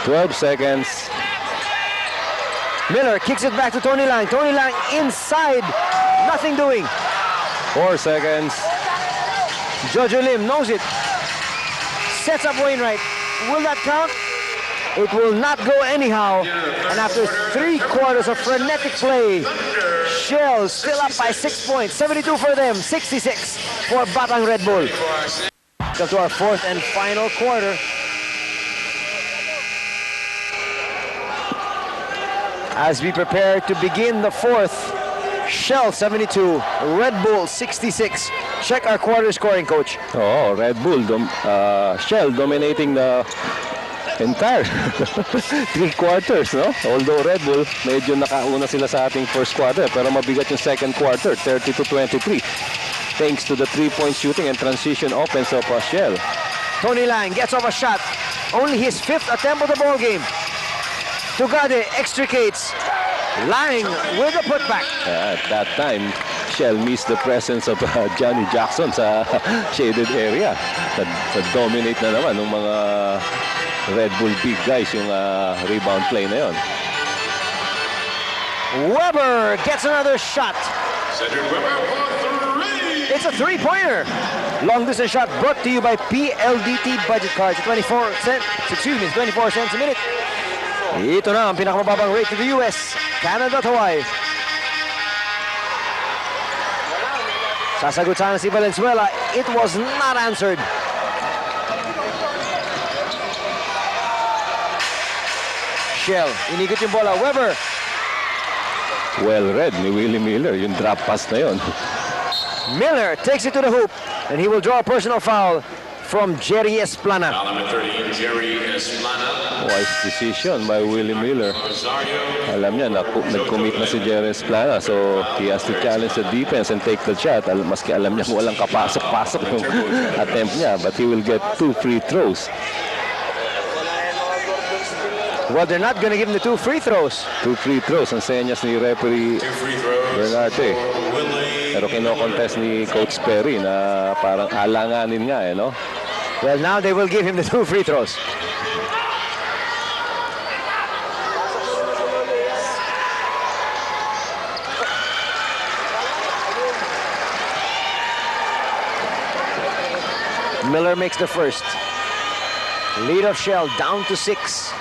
12 seconds. Miller kicks it back to Tony Lang. Tony Lang inside. Nothing doing. 4 seconds. Jojo Lim knows it. Sets up Wainwright. Will that count? It will not go anyhow. And after 3 quarters of frenetic play, Shell still up by 6 points. 72 for them, 66 for Batang Red Bull. Come to our fourth and final quarter. As we prepare to begin the fourth, Shell 72, Red Bull 66. Check our quarter scoring, coach. Oo, Red Bull, Shell dominating the entire 3 quarters, no? Although Red Bull, medyo nakauna sila sa ating first quarter, pero mabigat yung second quarter, 30-23. Thanks to the 3-point shooting and transition offense of Shell. Tony Lang gets off a shot. Only his 5th attempt of the ball game. Tugade extricates. Lang with a putback. At that time, Shell missed the presence of Johnny Jackson sa shaded area. Dominate na naman ng mga Red Bull big guys yung rebound play na yon. Weber gets another shot. Cedric Weber for 3. It's a three-pointer. Long distance shot brought to you by PLDT budget cards. 24 cents a minute. Ito na ang pinakamababang rate to the US, Canada at Hawaii. Sasagot sana si Valenzuela. It was not answered. Shell, inigot yung bola. Weber. Well read ni Willie Miller, yung drop pass na yon. Miller takes it to the hoop, and he will draw a personal foul from Jerry Esplana. Foul number 30, Jerry Esplana. Wise decision by Willie Miller. Rosario. Alam niya, nag-commit na si Jerry Esplana, so he has to challenge the defense and take the shot. Maski alam niya walang kapasok-pasok yung attempt niya, but he will get 2 free throws. Well, they're not gonna give him the 2 free throws. 2 free throws ang senyas ni referee 2 free throws. Bernarte. Willie. Pero kino-contest ni Coach Perry na parang alanganin nga no? Well, now they will give him the 2 free throws. Miller makes the first. Lead of Shell down to 6.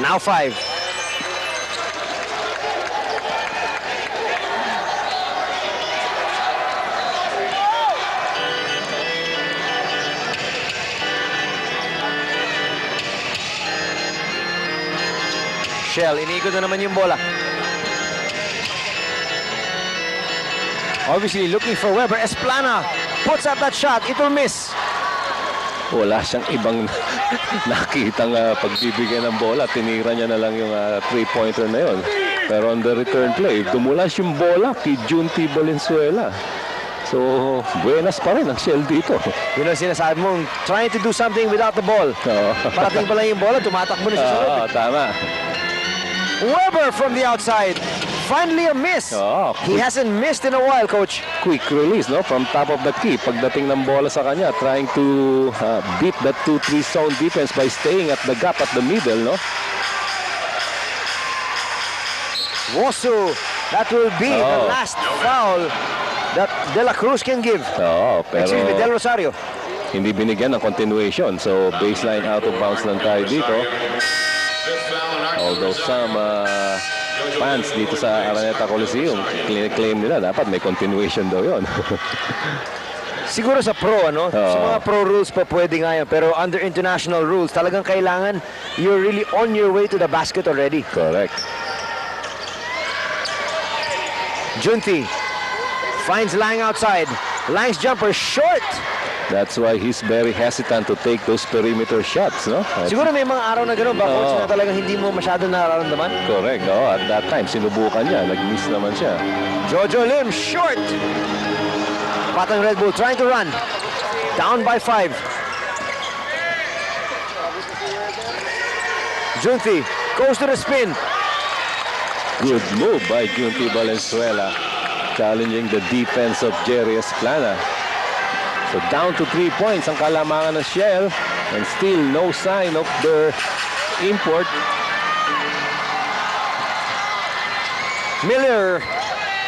Now 5. Shell, iniikot na naman yung bola. Obviously looking for Weber. Esplana puts up that shot. It will miss. Wala siyang ibang nakitang pagbibigyan ng bola. Tinira niya na lang yung 3-pointer na yon. Pero on the return play, tumulas yung bola kay Junti Valenzuela. So, buenas pa rin ang Shell dito. Yun ang sinasabi mong trying to do something without the ball. Parating pa lang yung bola, tumatakbo na siya sa loob. Tama. Weber from the outside. Finally a miss. He hasn't missed in a while, coach. Quick release, no? From top of the key. Pagdating ng bola sa kanya, trying to beat that 2-3 zone defense by staying at the gap at the middle, no? Wosu, that will be the last foul that De La Cruz can give. Pero Excuse me, Del Rosario. hindi binigyan ng continuation. So, baseline out of bounds lang tayo dito. Although some fans dito sa Araneta Coliseum claim nila dapat may continuation daw yon. Siguro sa pro, ano? Sa mga pro rules pa pwede nga yan. Pero under international rules, talagang kailangan you're really on your way to the basket already. Correct. Junti finds Lang outside. Lang's jumper short. That's why he's very hesitant to take those perimeter shots, no? Siguro may mga araw na gano'n ba, coach, na talagang hindi mo masyado nararamdaman? Correct. At that time, sinubukan niya. Nag-miss naman siya. Jojo Lim, short. Batang Red Bull trying to run. Down by 5. Junti goes to the spin. Good move by Junti Valenzuela. Challenging the defense of Jerry Esplana. So down to 3 points ang kalamangan ng Shell. And still no sign of their import. Miller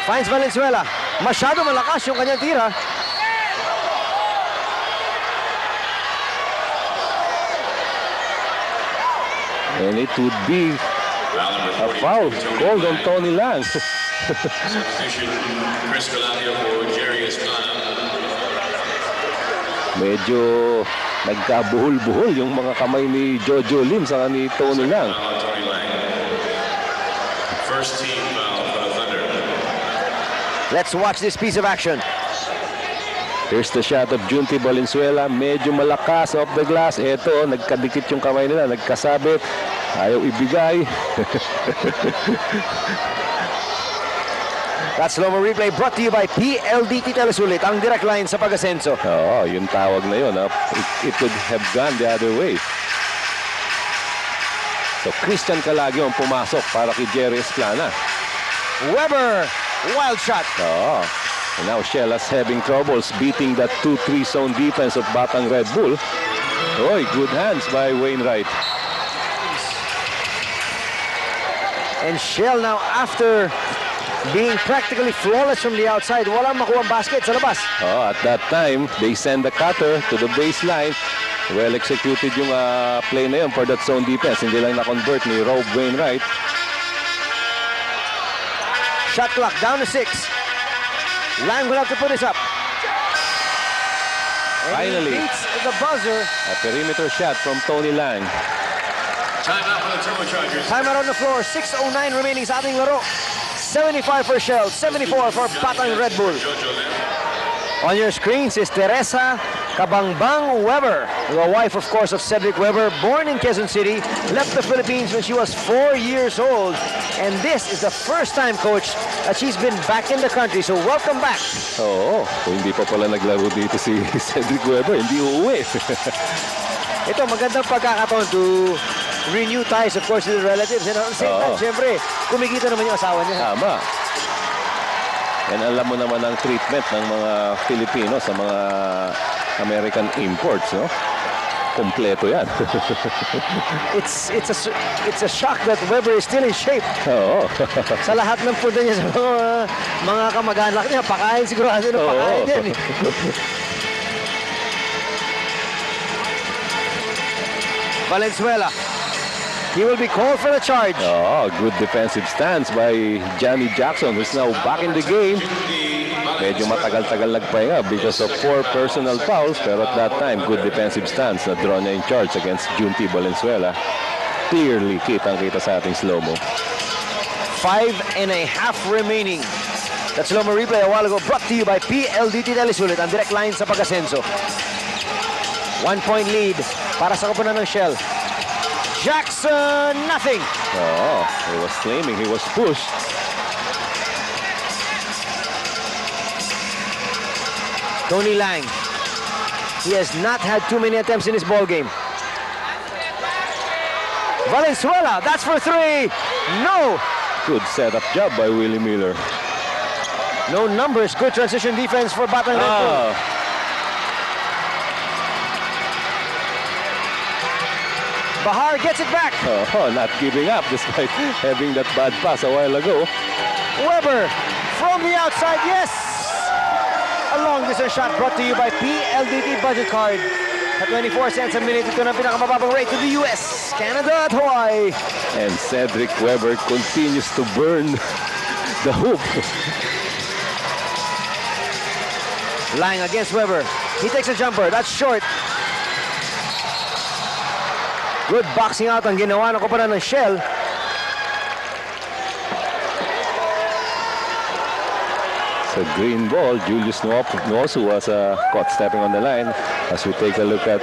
finds Valenzuela. Masyado malakas yung kanyang tira. And it would be a foul called on Tony Lang. Substitution, Chris Galanio for Jerry Esplana. Medyo nagkabuhol-buhol yung mga kamay ni Jojo Lim sa ni Tony Lang. Tony Lang. First team foul for the Thunder. Let's watch this piece of action. Here's the shot of Junti Valenzuela. Medyo malakas off the glass. Ito, nagkadikit yung kamay nila. Nagkasabit. Ayaw ibigay. That slow-mo replay brought to you by PLDT Telesulit, ang direct line sa pag-asenso. Oo, yung tawag na yun. It could have gone the other way. So, Christian Calagio ang pumasok para kay Jerry Esplana. Weber, wild shot. Oo. And now Shella's having troubles beating that 2-3 zone defense of Batang Red Bull. Oy, good hands by Wainwright. And Shell now, after being practically flawless from the outside, walang makuha ang basket sa labas. Oh, at that time, they send the cutter to the baseline. Well executed yung play na yun for that zone defense. Hindi lang na-convert ni Rob Wainwright. Shot clock down to 6. Lang will have to put this up. And Finally. he beats the buzzer. A perimeter shot from Tony Lang. Timeout for the Turbochargers. Timeout on the floor. 6:09 remaining sa ating laro. 75 for Shell, 74 for Batang Red Bull. On your screens is Teresa Kabangbang Weber, the wife, of course, of Cedric Weber, born in Quezon City, left the Philippines when she was 4 years old. And this is the first time, Coach, that she's been back in the country. So welcome back. Oo, kung hindi pa pala naglaro dito si Cedric Weber, hindi uuwi. Ito, magandang pagkakataon to renew ties, of course, with the relatives. And at the same time, syempre, kumikita naman yung asawa niya. Tama. And alam mo naman ang treatment ng mga Filipino sa mga American imports, no? Kompleto yan. It's a shock that Weber is still in shape. Oo. Sa lahat ng punta niya sa mga kamag-anak niya, pakain sigurado na pakain yan. Eh. Valenzuela. He will be called for the charge. Oh, good defensive stance by Johnny Jackson, who's now back in the game. Medyo matagal-tagal nagpahinga because of 4 personal fouls, pero at that time, good defensive stance na draw niya in charge against Junti Valenzuela. Clearly, kitang-kita sa ating slow-mo. 5.5 remaining. That slow-mo replay a while ago brought to you by PLDT Telesulit, ang direct line sa pag-asenso. 1-point lead para sa koponan ng Shell. Jackson, nothing. Oh, he was claiming he was pushed. Tony Lang. He has not had too many attempts in this ball game. Valenzuela, that's for 3. No. Good setup job by Willie Miller. No numbers. Good transition defense for Batang Red Bull. Bahar gets it back. Oh, not giving up despite having that bad pass a while ago. Weber from the outside, yes! A long distance shot brought to you by PLDT Budget Card. At 24 cents a minute, ito na pinakamababang rate to the US, Canada at Hawaii. And Cedric Weber continues to burn the hoop. Lang against Weber. He takes a jumper. That's short. Good boxing out ang ginawa ng koponan ng Shell. So green ball, Julius Nwosu was caught stepping on the line as we take a look at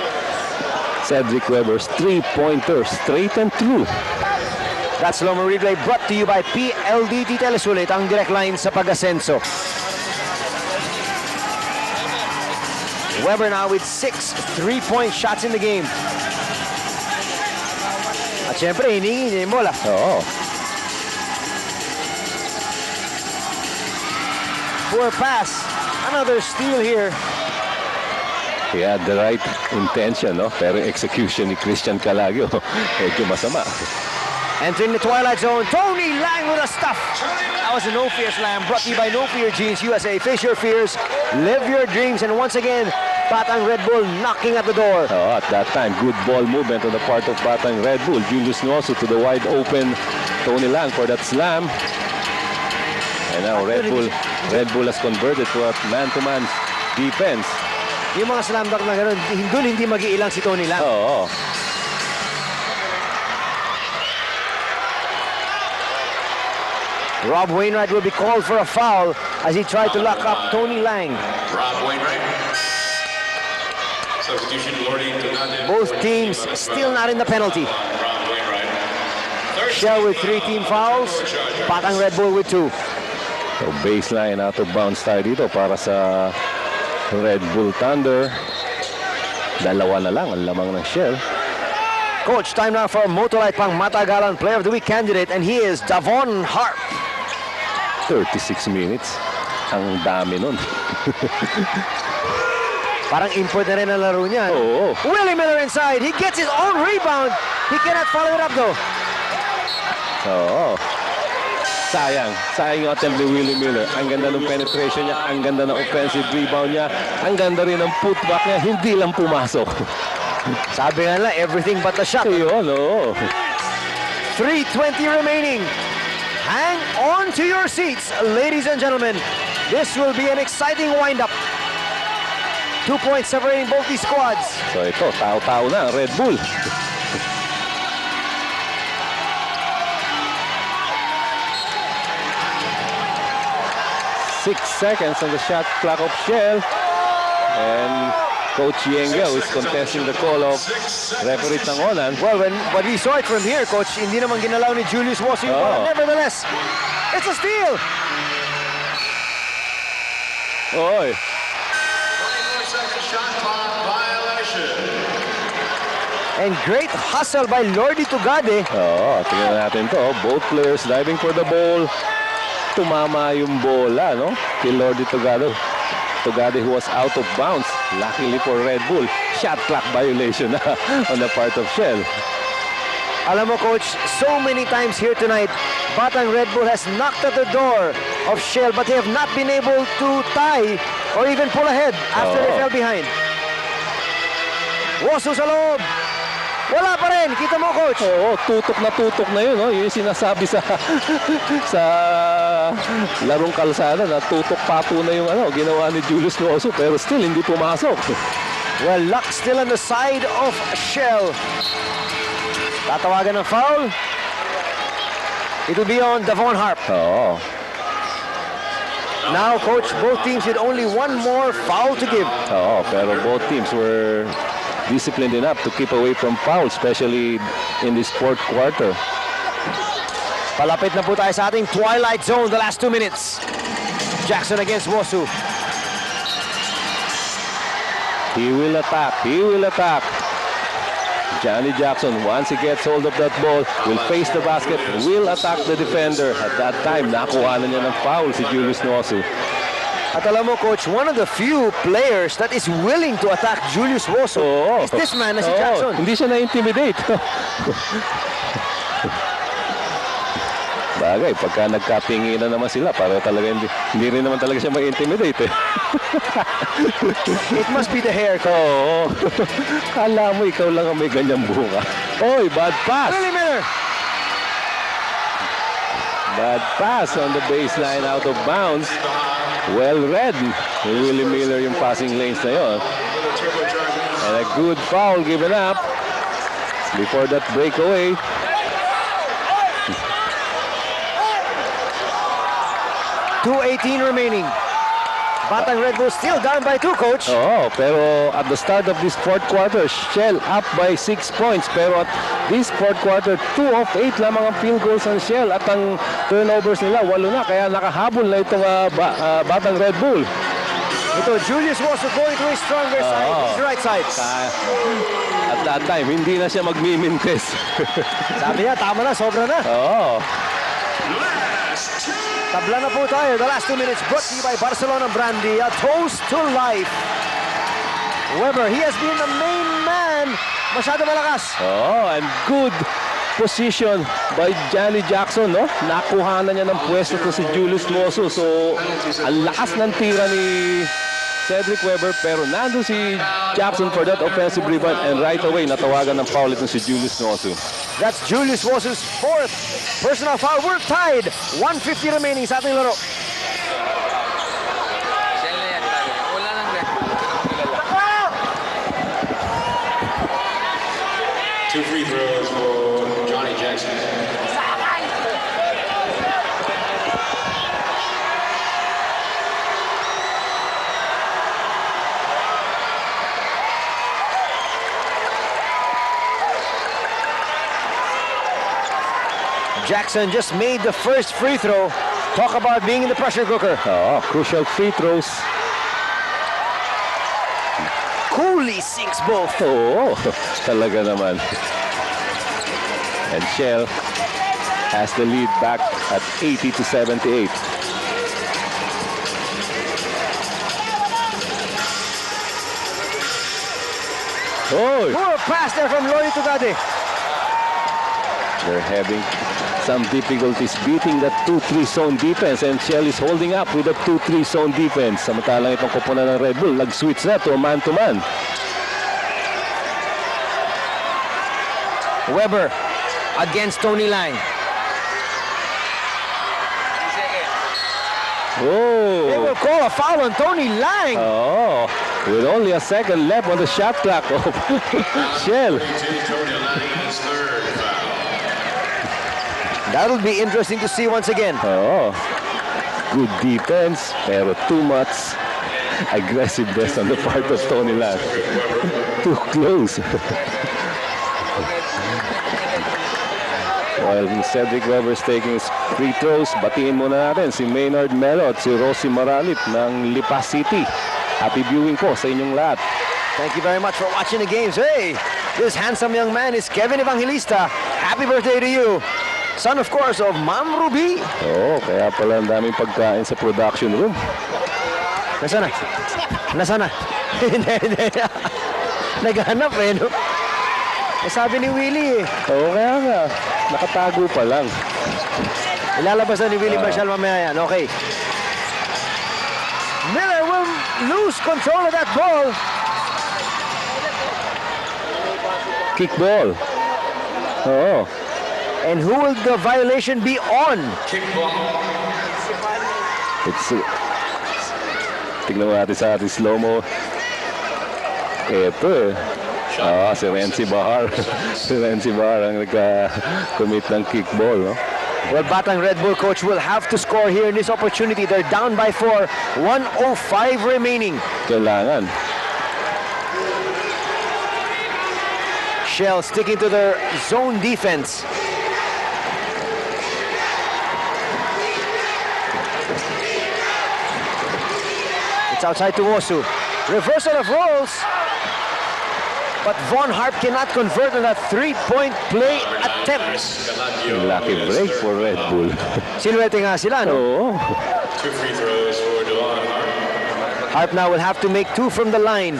Cedric Weber's 3-pointer, straight and through. That slow-mo replay brought to you by PLDT Telesulit, ang direct line sa pag-asenso. Weber now with 6 3-point shots in the game. At syempre, hiningi niya yung bola. Oo. Poor pass. Another steal here. He had the right intention, no? Pero execution ni Christian Calagio, medyo masama. Entering the twilight zone, Tony Lang with a stuff. That was a No Fear slam brought to you by No Fear Jeans USA. Face your fears, live your dreams, and once again, Batang Red Bull knocking at the door. Oh, at that time, good ball movement on the part of Batang Red Bull. Julius Nwosu to the wide open Tony Lang for that slam. And now Red Bull has converted to a man-to-man defense. Yung mga slam dunk na gano'n, doon hindi mag-iilang si Tony Lang. Oo. Rob Wainwright will be called for a foul as he tried to lock up Tony Lang. Rob Wainwright. Substitution, Lordy Tugade. Both teams still not in the penalty. Rob Wainwright. Third Shell with 3 team fouls, Batang Red Bull with 2. So baseline out of bounds tayo dito para sa Red Bull Thunder. Dalawa na lang ang lamang ng Shell. Coach, time now for Motolite pang matagalan Player of the Week candidate, and he is Davon Harp. 36 minutes. Ang dami nun. Parang import na rin ang laro niya. Oo. Willie Miller inside. He gets his own rebound. He cannot follow it up though. Oo. Sayang yung attempt ni Willie Miller. Ang ganda ng penetration niya, ang ganda ng offensive rebound niya, ang ganda rin ng putback niya, hindi lang pumasok. Sabi nga nila, everything but the shot. Yun, oo. 3:20 remaining. Hang on to your seats, ladies and gentlemen. This will be an exciting wind-up. 2 points separating both these squads. So ito, tao-tao na ang Red Bull. Six seconds on the shot clock of Shell. And Coach Yengel is contesting the call of referee Tangonan. Well, when we saw it from here, Coach, hindi naman ginalaw ni Julius Wosu yung ball. Nevertheless, it's a steal. Oy. 24-second shot clock violation. And great hustle by Lordy Tugade. Oo, tingnan natin to. Both players diving for the ball. Tumama yung bola, no? Kay Lordy Tugade. Tugade who was out of bounds. Luckily for Red Bull, shot clock violation on the part of Shell. Alam mo, Coach, so many times here tonight, Batang Red Bull has knocked at the door of Shell, but they have not been able to tie or even pull ahead after they fell behind. Wosu sa loob. Wala pa rin. Kita mo, Coach. Oo, tutok na yun, no? Yun yung sinasabi sa sa larong kalsada na tutok pato na yung ginawa ni Julius Wosu, pero still hindi pumasok. Well, luck still on the side of Shell. Tatawagan ng foul. It will be on Davon Harp. Oo. Now, Coach, both teams with only one more foul to give. Oo, pero both teams were disciplined enough to keep away from foul, especially in this fourth quarter. Palapit na po tayo sa ating twilight zone the last 2 minutes. Jackson against Wosu. He will attack. Johnny Jackson, once he gets hold of that ball, will face the basket, will attack the defender. At that time, nakuha na niya ng foul si Julius Wosu. At alam mo, Coach, one of the few players that is willing to attack Julius Wosu is this man na si Jackson. Hindi siya na-intimidate. Bagay, pagka nagkatinginan naman sila, para talaga hindi rin naman talaga siya ma-intimidate. It must be the hair, Coach. Oo. Kala mo, ikaw lang ang may ganyang bunga. Oy, bad pass. Willie Miller. Bad pass on the baseline, out of bounds. Well read. Willie Miller yung passing lanes na yun. And a good foul given up before that breakaway. .2:18 remaining. Batang Red Bull still down by 2, Coach. Oo, pero at the start of this fourth quarter, Shell up by 6 points. Pero at this fourth quarter, 2 of 8 lamang ang field goals ng Shell. At ang turnovers nila, 8 na. Kaya nakahabol na itong Batang Red Bull. Ito, Julius Wosu going to his stronger side, his right side. At that time, hindi na siya magmimintes. Sabi niya, tama na, sobra na. Oo. Tabla na po tayo. The last 2 minutes brought to you by Barcelona Brandy. A toast to life. Weber, he has been the main man. Masyado malakas. Oh, and good position by Johnny Jackson, no? Nakuha na niya ng pwesto to si Julius Wosu. So, ang lakas ng tira ni Cedric Weber, pero nandun si Jackson for that offensive rebound, and right away natawagan ng foul itong si Julius Wosu. That's Julius Wosu's 4th personal foul. We're tied. 1:50 remaining sa ating laro. Two free throws for Johnny Jackson. Jackson just made the first free throw. Talk about being in the pressure cooker. Crucial free throws. Coolly sinks both. Oo, talaga naman. And Shell has the lead back at 80-78. Oh, Poor pass there from Loy Tugade. they're having some difficulties beating that 2-3 zone defense, and Shell is holding up with the 2-3 zone defense. Samantalang itong koponan ng Red Bull, nag-switch na to a man-to-man. Weber against Tony Lang. They Oh, will call a foul on Tony Lang. oh, with only a second left on the shot clock of Shell. Tony Lang's third foul. That'll be interesting to see once again. Oh, good defense, pero too much aggressiveness on the part of Tony Lang. Too close. While Cedric Weber's taking his free throws, batiin muna natin si Maynard Melo at si Rosie Maralit ng Lipa City. Happy viewing po sa inyong lahat. Thank you very much for watching the games. Hey, this handsome young man is Kevin Evangelista. Happy birthday to you. Son, of course, of Ma'am Ruby. Oo, kaya pala ang daming pagkain sa production room. Nasaan na? Nasaan na? Hindi. Naghanap eh, no? Eh, sabi ni Willie eh. Oo, kaya nga. Nakatago pa lang. Ilalabas na ni Willie Marshall mamaya yan. Okay. Miller will lose control of that ball. Kick ball. Oo. And who will the violation be on? Kick ball. It's, tignan mo natin sa ating slow-mo. Ito eh. Si Renzi Bahar. Si Renzi Bahar ang nagka-commit ng kickball, no? Well, Batang Red Bull coach will have to score here in this opportunity. They're down by 4. 1:05 remaining. Kailangan. Shell sticking to their zone defense. It's outside to Wosu. Reversal of roles. But Von Harp cannot convert on that three-point play attempt. Lucky break for Red Bull. Silhouette nga sila, no? Oo. 2 free throws for Delon Harp. Harp now will have to make 2 from the line.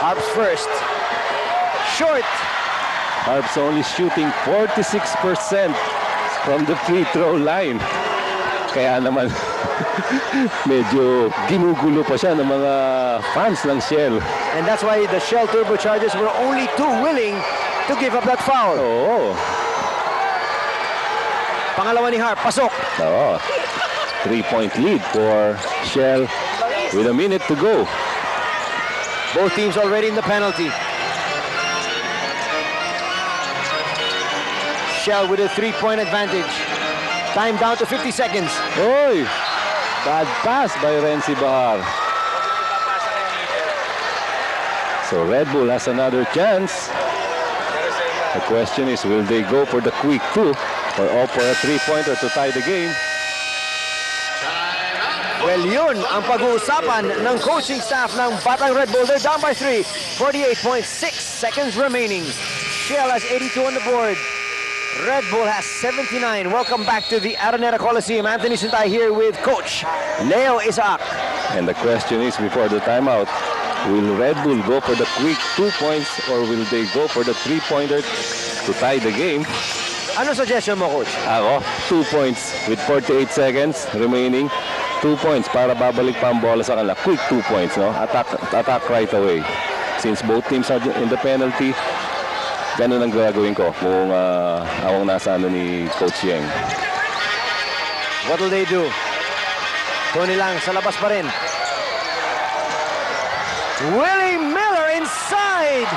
Harp's first. Short. Harp's only shooting 46% from the free throw line. Kaya naman, medyo ginugulo pa siya ng mga fans ng Shell. And that's why the Shell Turbochargers were only too willing to give up that foul. Oo. Pangalawa ni Harp, pasok. Oo. 3-point lead for Shell with a minute to go. Both teams already in the penalty. Shell with a 3-point advantage. Time down to 50 seconds. Oy! Bad pass by Renzi Bahar. So Red Bull has another chance. The question is, will they go for the quick 2 or opt for a 3-pointer to tie the game? Well, yun ang pag-uusapan ng coaching staff ng Batang Red Bull. They're down by 3. 48.6 seconds remaining. Shell has 82 on the board. Red Bull has 79. Welcome back to the Araneta Coliseum. Anthony Sintay here with Coach Leo Isaac. And the question is, before the timeout, will Red Bull go for the quick 2 points or will they go for the 3-pointer to tie the game? Ano suggestion mo, Coach? Ako, 2 points with 48 seconds remaining. 2 points para babalik pa ang bola sa kanila. Quick 2 points, no? Attack right away. Since both teams are in the penalty, ganun ang gagawin ko kung awang nasa ano ni Coach Yeng. What will they do? Tony Lang sa labas pa rin. Willie Miller inside!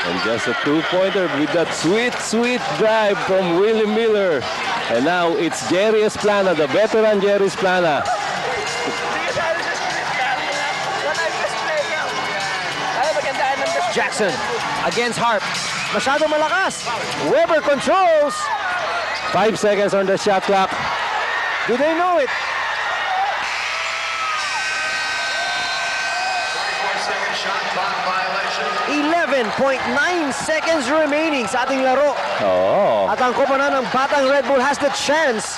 And just a 2-pointer with that sweet drive from Willie Miller. And now it's Jerry Esplana, the veteran Jerry Esplana. Jackson against Harp. Masyado malakas. Weber controls. 5 seconds on the shot clock. Do they know it? 34-second shot clock violation. 11.9 seconds remaining sa ating laro. Oh, At ang koponan ng Batang Red Bull has the chance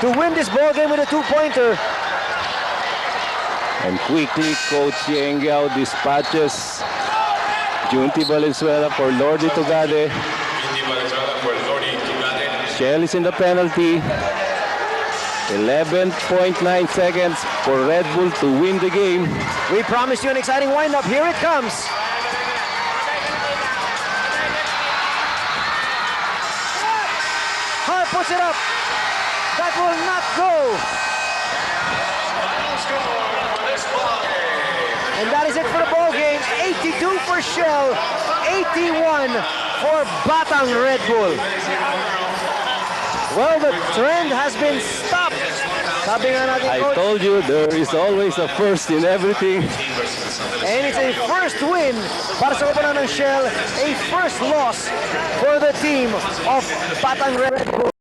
to win this ball game with a two-pointer. and quickly Coach Yengiao dispatches Junti Valenzuela for Lordy Tugade. Hindi Valenzuela for Lordy Tugade. Shell is in the penalty. 11.9 seconds for Red Bull to win the game. We promised you an exciting wind-up. Here it comes. Hart puts it up. That will not go. And that is it for the ball game. 82 for Shell, 81 for Batang Red Bull. Well, the trend has been stopped. Sabi nga natin, I Coach, told you there is always a first in everything. and it's a first win para sa koponan ng Shell, a first loss for the team of Batang Red Bull.